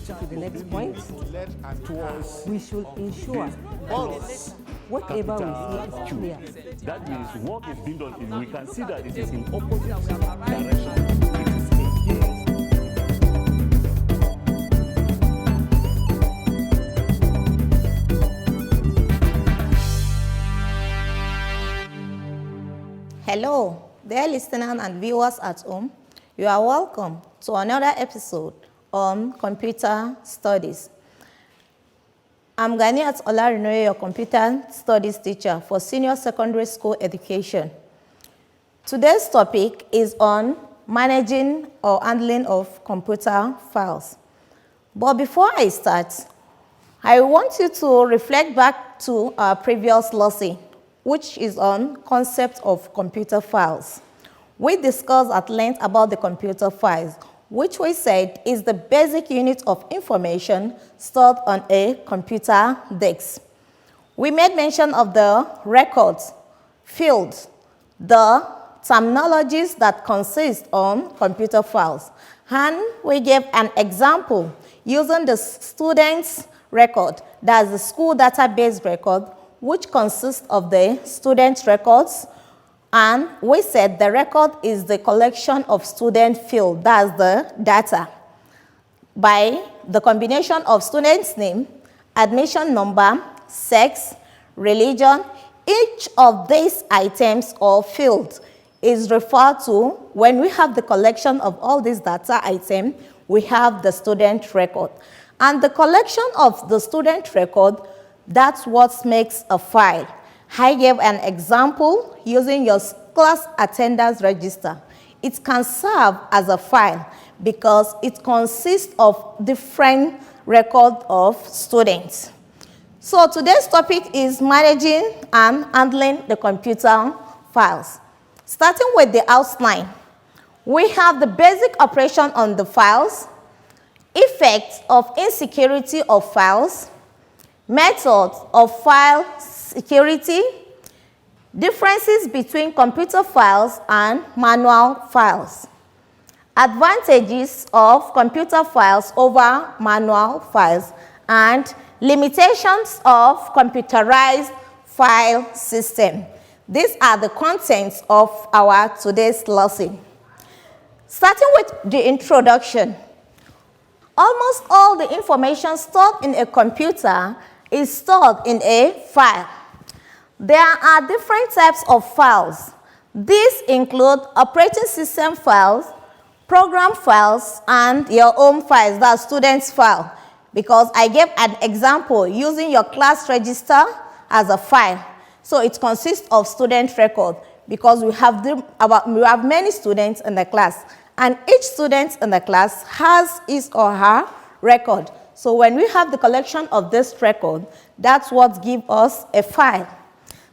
to the next point. We should ensure that whatever we see is clear. That means work is being done. We can see that it is in opposite direction. Hello, dear listeners and viewers at home. You are welcome to another episode on computer studies. I'm Ganiat Olarinoye, your computer studies teacher for senior secondary school education. Today's topic is on managing or handling of computer files. But before I start, I want you to reflect back to our previous lesson, which is on concept of computer files. We discussed at length about the computer files, which we said is the basic unit of information stored on a computer disk. We made mention of the records, fields, the terminologies that consist on computer files. And we gave an example using the student's record, that's the school database record, which consists of the student records, and we said the record is the collection of student field, that's the data, by the combination of student's name, admission number, sex, religion. Each of these items or fields is referred to, when we have the collection of all these data items, we have the student record. And the collection of the student record, that's what makes a file. I gave an example using your class attendance register. It can serve as a file because it consists of different records of students. So today's topic is managing and handling the computer files. Starting with the outline, we have the basic operation on the files, effects of insecurity of files, methods of file security, differences between computer files and manual files, advantages of computer files over manual files, and limitations of computerized file system. These are the contents of our today's lesson. Starting with the introduction, almost all the information stored in a computer is stored in a file. There are different types of files. These include operating system files, program files, and your own files, that's student's file. Because I gave an example using your class register as a file. So it consists of student record because we have many students in the class. And each student in the class has his or her record. So when we have the collection of this record, that's what gives us a file.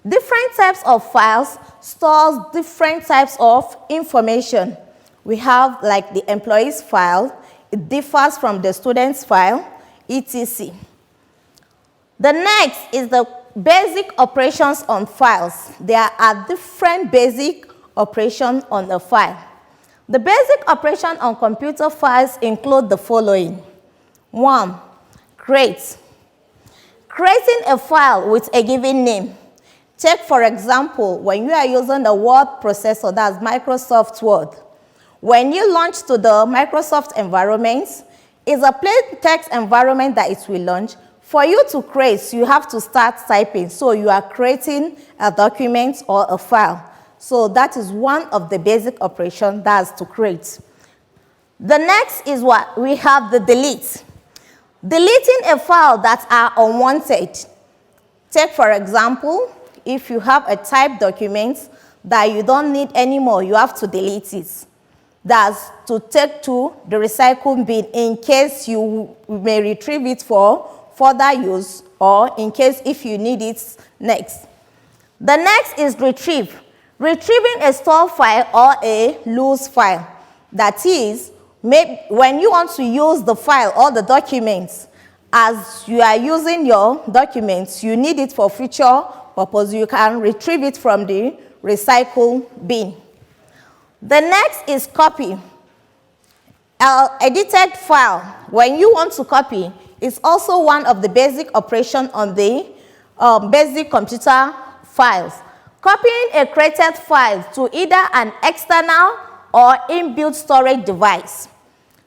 Different types of files stores different types of information. We have like the employee's file. It differs from the student's file, etc. The next is the basic operations on files. There are different basic operations on a file. The basic operation on computer files include the following. 1. Create. Creating a file with a given name. Take, for example, when you are using a word processor, that's Microsoft Word. When you launch to the Microsoft environment, it's a plain text environment that it will launch. For you to create, you have to start typing. So you are creating a document or a file. So that is one of the basic operations, that's to create. The next is what? We have the delete. Deleting a file that are unwanted. Take, for example, if you have a typed document that you don't need anymore, you have to delete it. That's to take to the recycle bin in case you may retrieve it for further use or in case if you need it next. The next is retrieve. Retrieving a stored file or a loose file. That is, when you want to use the file or the documents, as you are using your documents, you need it for future purpose. You can retrieve it from the recycle bin. The next is copy. edited file, when you want to copy, is also one of the basic operations on the basic computer files. Copying a created file to either an external or inbuilt storage device.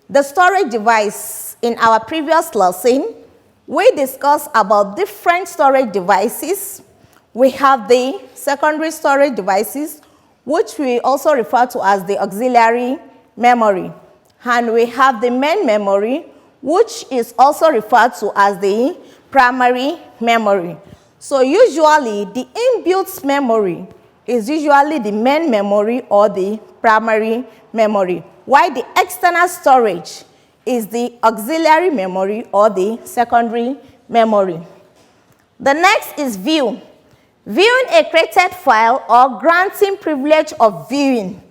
The storage device, in our previous lesson, we discussed about different storage devices. We have the secondary storage devices, which we also refer to as the auxiliary memory. And we have the main memory, which is also referred to as the primary memory. So usually, the inbuilt memory is usually the main memory or the primary memory, while the external storage is the auxiliary memory or the secondary memory. The next is view. Viewing a created file or granting privilege of viewing.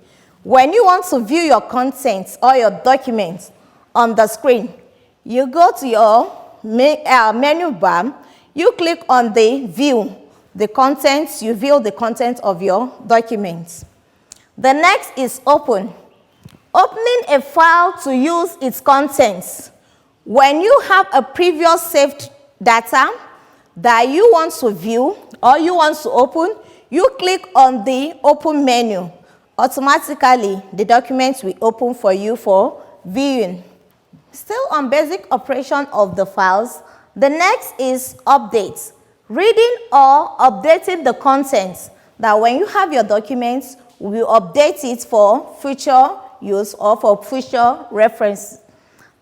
When you want to view your contents or your documents on the screen, you go to your menu bar, you click on the view, the contents, you view the content of your documents. The next is open. Opening a file to use its contents. When you have a previous saved data that you want to view or you want to open, you click on the open menu. Automatically, the document will open for you for viewing. Still on basic operation of the files, the next is updates. Reading or updating the contents, that when you have your documents, we will update it for future use or for future reference.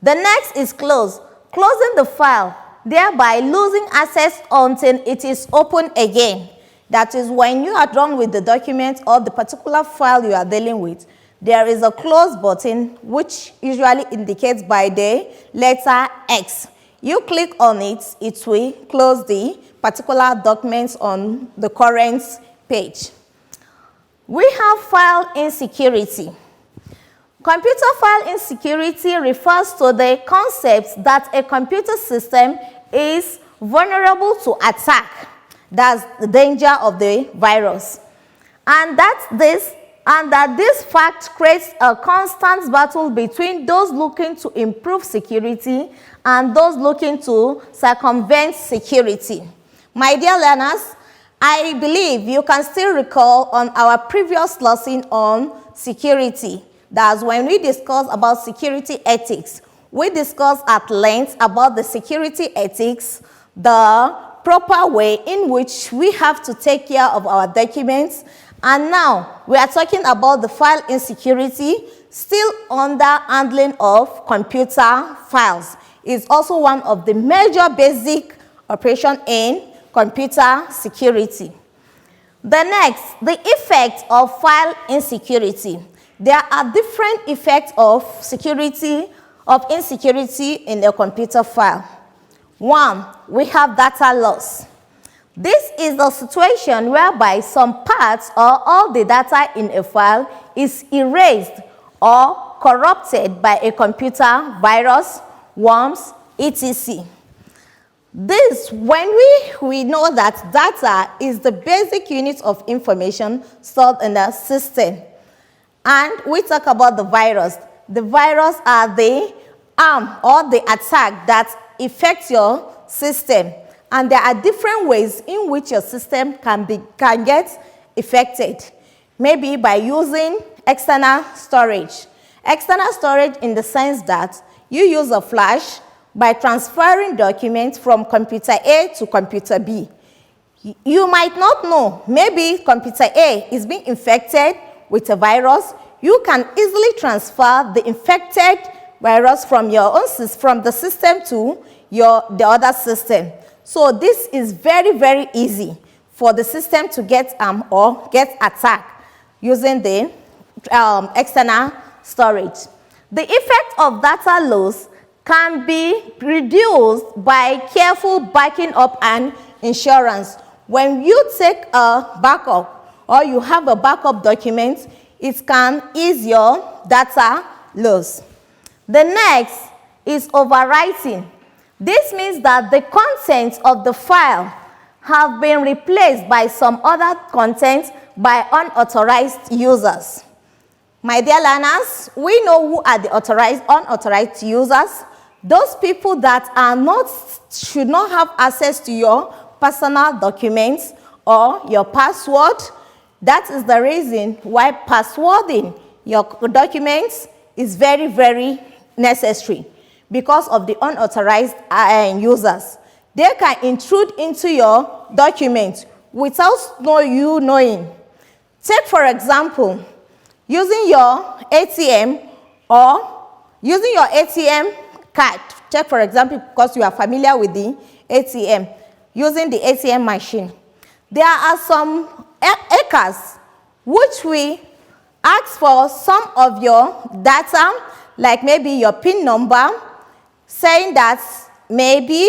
The next is close. Closing the file, thereby losing access until it is open again. That is, when you are done with the document or the particular file you are dealing with, there is a close button which usually indicates by the letter X. You click on it, it will close the particular documents on the current page. We have file insecurity. Computer file insecurity refers to the concept that a computer system is vulnerable to attack. That's the danger of the virus. And that this fact creates a constant battle between those looking to improve security and those looking to circumvent security. My dear learners, I believe you can still recall on our previous lesson on security. That's when we discussed about security ethics. We discussed at length about the security ethics, the proper way in which we have to take care of our documents. And now we are talking about the file insecurity, still under handling of computer files. It's also one of the major basic operations in computer security. The next, the effect of file insecurity. There are different effects of insecurity in a computer file. One, we have data loss. This is a situation whereby some parts or all the data in a file is erased or corrupted by a computer virus, worms, etc. This, when we know that data is the basic unit of information stored in the system. And we talk about the virus. The virus are the arm or the attack that affects your system. And there are different ways in which your system can get affected. Maybe by using external storage. External storage in the sense that you use a flash by transferring documents from computer A to computer B. You might not know, maybe computer A is being infected with a virus. You can easily transfer the infected virus from your own from the system to the other system. So this is very, very easy for the system to get or get attacked using the external storage. The effect of data loss can be reduced by careful backing up and insurance. When you take a backup or you have a backup document, it can ease your data loss. The next is overwriting. This means that the contents of the file have been replaced by some other content by unauthorized users. My dear learners, we know who are the authorized, unauthorized users. Those people that are not, should not have access to your personal documents or your password. That is the reason why passwording your documents is very, very necessary, because of the unauthorized users. They can intrude into your documents without you knowing. Take, for example, using your ATM or using your ATM card. Take, for example, because you are familiar with the ATM, using the ATM machine. There are some hackers which will ask for some of your data, like maybe your PIN number, saying that maybe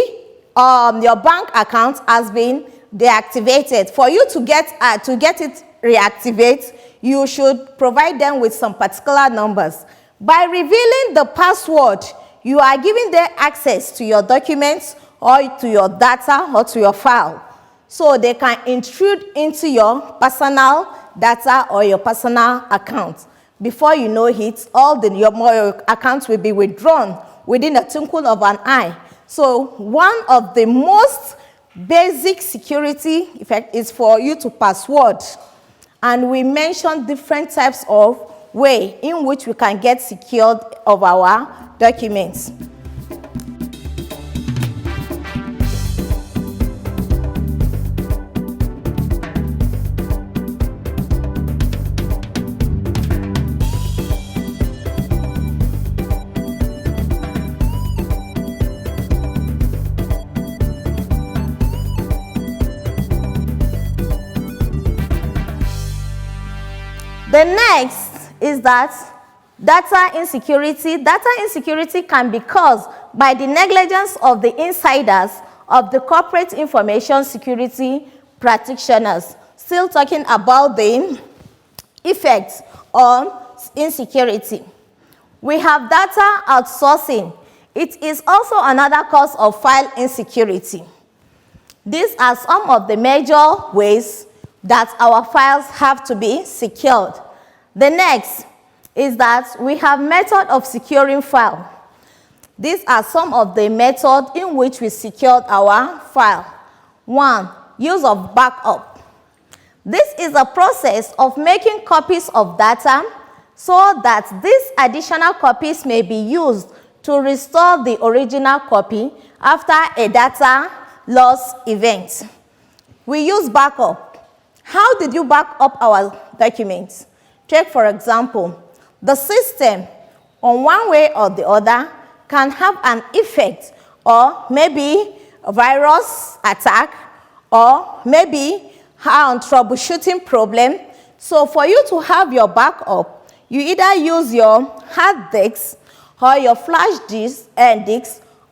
your bank account has been deactivated. For you to get it reactivate, you should provide them with some particular numbers. By revealing the password, you are giving them access to your documents or to your data or to your file. So they can intrude into your personal data or your personal account. Before you know it, your accounts will be withdrawn within a twinkle of an eye. So one of the most basic security effect is for you to password. And we mentioned different types of way in which we can get secured of our documents. The next is that data insecurity. Data insecurity can be caused by the negligence of the insiders of the corporate information security practitioners. Still talking about the effects on insecurity. We have data outsourcing. It is also another cause of file insecurity. These are some of the major ways that our files have to be secured. The next is that we have method of securing file. These are some of the methods in which we secured our file. 1. Use of backup. This is a process of making copies of data so that these additional copies may be used to restore the original copy after a data loss event. We use backup. How did you back up our documents? Take, for example, the system on one way or the other can have an effect, or maybe a virus attack, or maybe a troubleshooting problem. So for you to have your backup, you either use your hard disk or your flash disk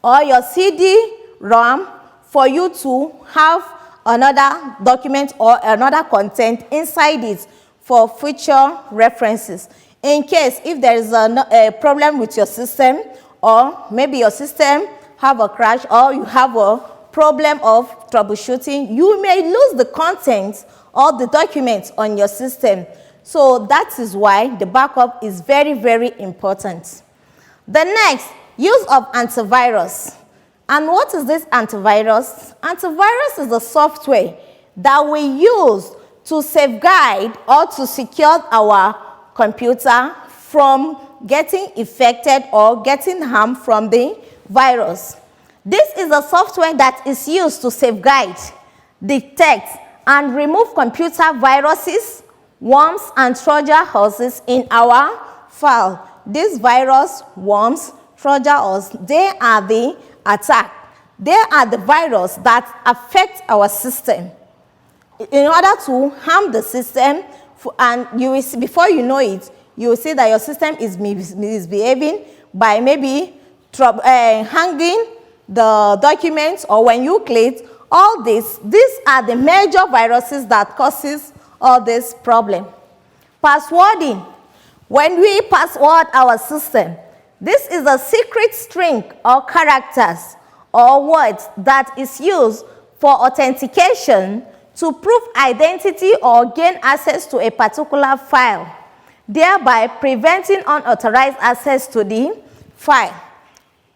or your CD-ROM for you to have another document or another content inside it for future references. In case if there is a problem with your system, or maybe your system have a crash, or you have a problem of troubleshooting, you may lose the contents or the documents on your system. So that is why the backup is very, very important. The next, use of antivirus. And what is this antivirus? Antivirus is a software that we use to safeguard or to secure our computer from getting affected or getting harmed from the virus. This is a software that is used to safeguard, detect, and remove computer viruses, worms, and Trojan horses in our file. These virus, worms, Trojan horses, they are the attack. They are the virus that affect our system in order to harm the system, and you will see, before you know it, you will see that your system is misbehaving by maybe hanging the documents, or when you click. All these are the major viruses that causes all this problem. Passwording. When we password our system, this is a secret string or characters or words that is used for authentication to prove identity or gain access to a particular file. thereby preventing unauthorized access to the file.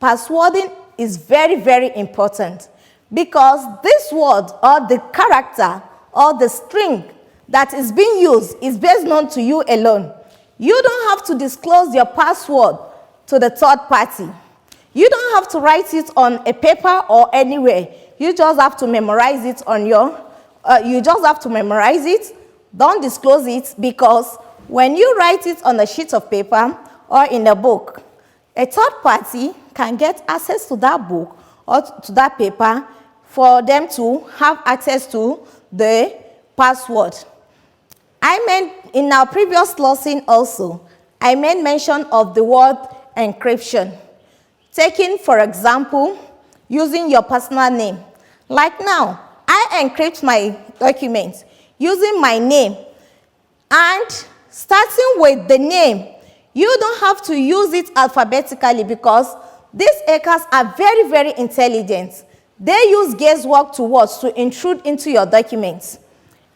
Passwording is very, very important because this word or the character or the string that is being used is based known to you alone. You don't have to disclose your password to the third party. You don't have to write it on a paper or anywhere. You just have to memorize it on your, Don't disclose it because when you write it on a sheet of paper or in a book, a third party can get access to that book or to that paper for them to have access to the password. In our previous lesson also, I made mention of the word encryption. Taking, for example, using your personal name. Like now, I encrypt my documents using my name. And starting with the name, you don't have to use it alphabetically because these hackers are very, very intelligent. They use guesswork towards to intrude into your documents.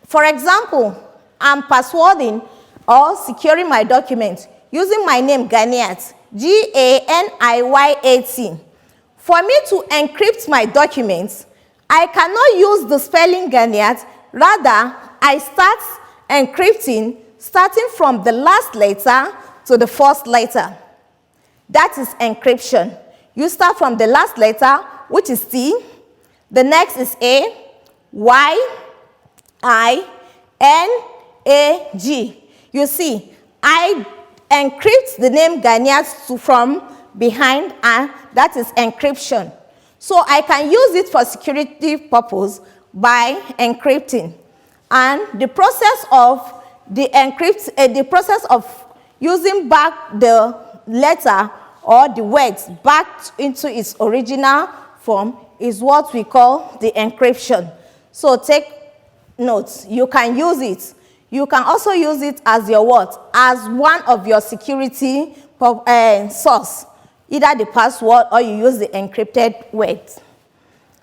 For example, I'm passwording or securing my documents using my name Ganiat, G-A-N-I-Y-A-T. For me to encrypt my documents, I cannot use the spelling Ganiat. Rather, I start encrypting starting from the last letter to the first letter. That is encryption. You start from the last letter, which is T. The next is A, Y, I, N, A, G. You see, I encrypt the name Ganiat from behind, and that is encryption. So I can use it for security purpose by encrypting. And the process of the process of using back the letter or the words back into its original form is what we call the encryption. So take notes. You can use it. You can also use it as your what? As one of your security source, either the password or you use the encrypted words.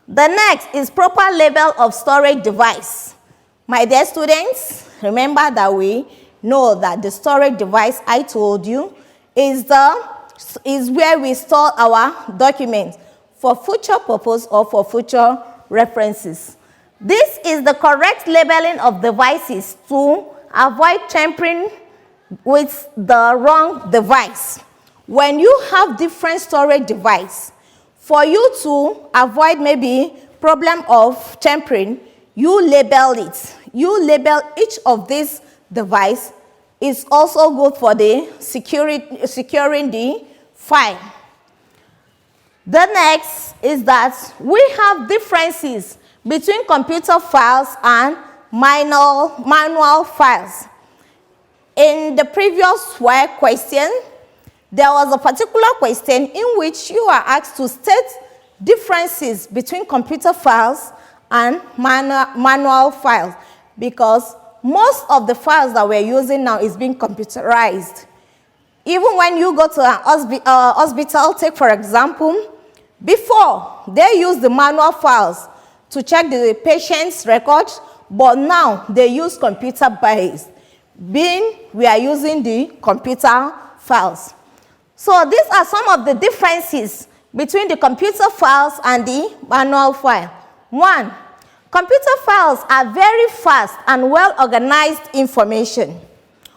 The next is proper label of storage device. My dear students, remember that we know that the storage device I told you is where we store our documents for future purpose or for future references. This is the correct labeling of devices to avoid tampering with the wrong device. When you have different storage devices, for you to avoid maybe problem of tampering, you label it. You label each of these devices. Is also good for the securing the file. The next is that we have differences between computer files and manual files. In the previous question, there was a particular question in which you are asked to state differences between computer files and manual files, because most of the files that we're using now is being computerized. Even when you go to an hospital, take for example, before they used the manual files to check the patient's records, but now they use computer-based, being we are using the computer files. So these are some of the differences between the computer files and the manual file. One, computer files are very fast and well-organized information,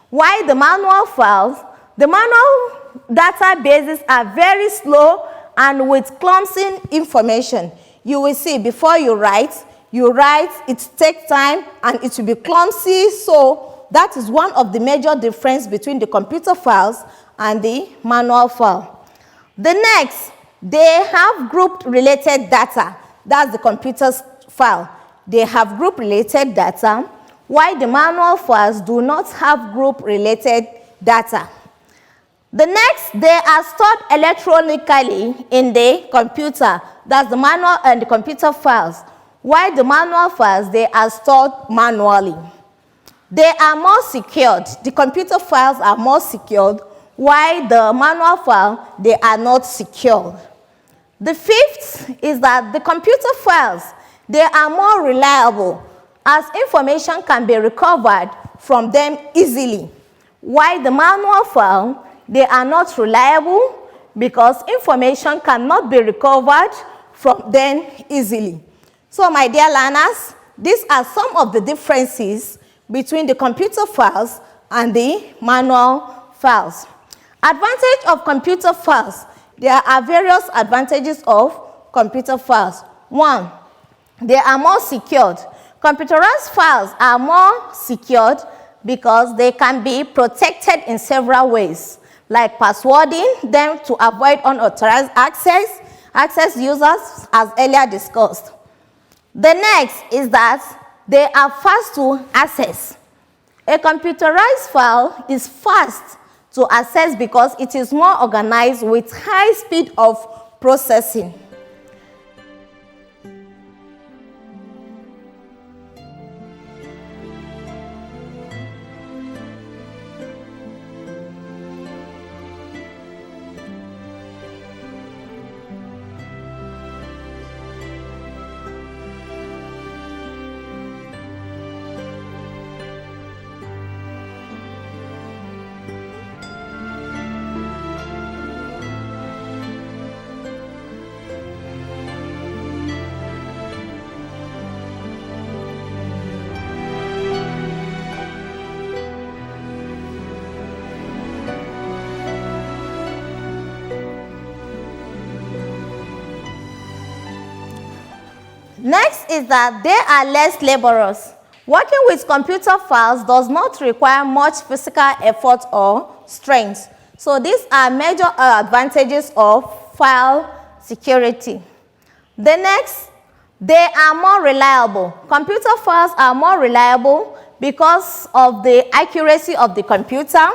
while the manual files, the manual databases are very slow and with clumsy information. You will see before you write, it takes time and it will be clumsy. So that is one of the major differences between the computer files and the manual file. The next, they have group-related data. That's the computer's file. They have group-related data, while the manual files do not have group-related data. The next, they are stored electronically in the computer. That's the manual and the computer files, while the manual files, they are stored manually. They are more secured. The computer files are more secured, while the manual file, they are not secured. The fifth is that the computer files, they are more reliable as information can be recovered from them easily, While the manual file, they are not reliable because information cannot be recovered from them easily. So my dear learners, these are some of the differences between the computer files and the manual files. Advantage of computer files. There are various advantages of computer files. One, they are more secured. Computerized files are more secured because they can be protected in several ways, like passwording them to avoid unauthorized access users, as earlier discussed. The next is that they are fast to access. A computerized file is fast to access because it is more organized with high speed of processing. Next is that they are less laborious. Working with computer files does not require much physical effort or strength. So these are major advantages of file security. The next, they are more reliable. Computer files are more reliable because of the accuracy of the computer,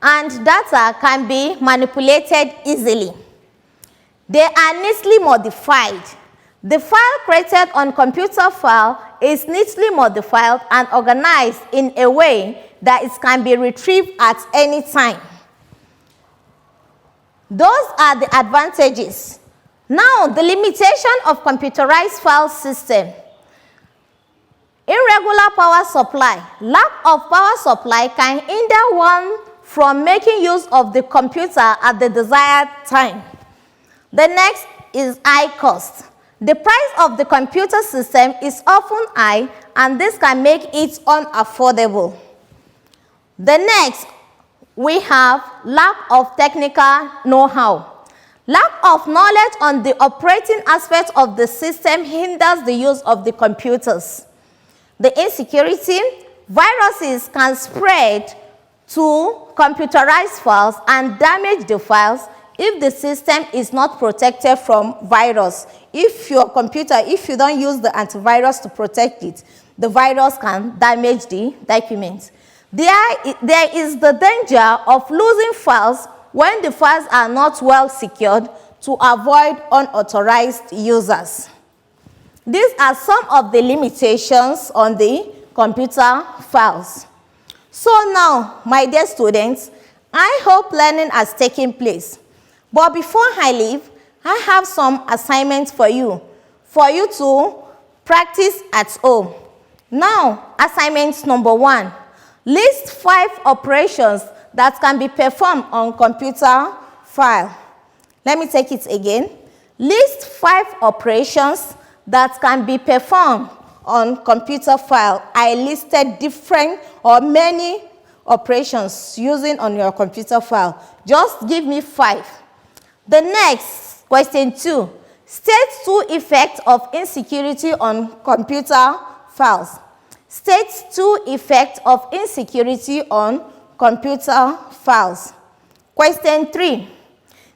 and data can be manipulated easily. They are neatly modified. The file created on computer file is neatly modified and organized in a way that it can be retrieved at any time. Those are the advantages. Now, the limitation of computerized file system. Irregular power supply. Lack of power supply can hinder one from making use of the computer at the desired time. The next is high cost. The price of the computer system is often high, and this can make it unaffordable. The next, we have lack of technical know-how. Lack of knowledge on the operating aspect of the system hinders the use of the computers. The insecurity, viruses can spread to computerized files and damage the files if the system is not protected from virus. If your computer, if you don't use the antivirus to protect it, the virus can damage the documents. There is the danger of losing files when the files are not well secured to avoid unauthorized users. These are some of the limitations on the computer files. So now, my dear students, I hope learning has taken place. But before I leave, I have some assignments for you to practice at home. Now, assignment number 1. List 5 operations that can be performed on computer file. Let me take it again. List 5 operations that can be performed on computer file. I listed different or many operations using on your computer file. Just give me 5. The next, question 2. State 2 effects of insecurity on computer files. State 2 effects of insecurity on computer files. Question 3.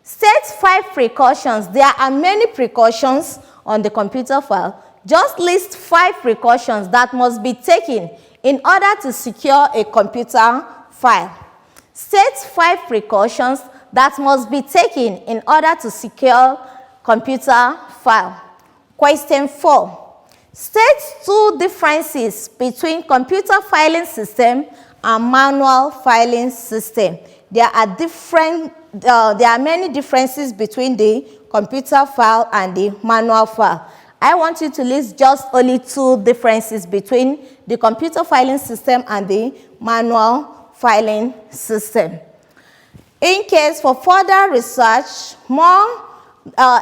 State 5 precautions. There are many precautions on the computer file. Just list 5 precautions that must be taken in order to secure a computer file. State 5 precautions that must be taken in order to secure computer file. Question 4. State 2 differences between computer filing system and manual filing system. There are many differences between the computer file and the manual file. I want you to list just only 2 differences between the computer filing system and the manual filing system. In case for further research, more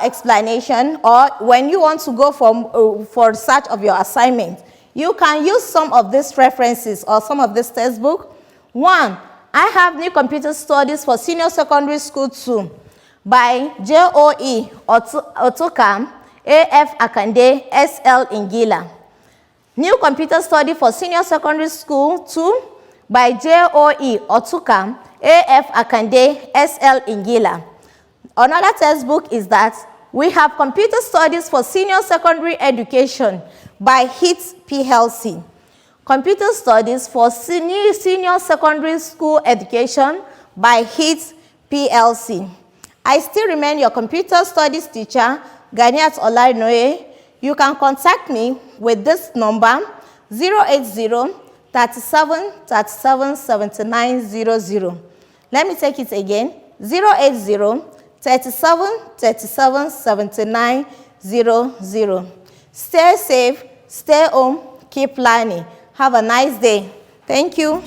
explanation, or when you want to go for research of your assignment, you can use some of these references or some of this textbook. One, I have New Computer Studies for Senior Secondary School 2 by J.O.E. Otukam, A.F. Akande, S.L. Ingila. New Computer Study for Senior Secondary School 2 by J.O.E. Otukam, A.F. Akande, S.L. Ingila. Another textbook is that we have Computer Studies for Senior Secondary Education by HITS PLC. Computer Studies for Senior Secondary School Education by HITS PLC. I still remain your Computer Studies teacher, Ganiat Olarinoye. You can contact me with this number, 080 37 37 7900. Let me take it again, 080 37 37 7900. Stay safe, stay home, keep learning. Have a nice day. Thank you.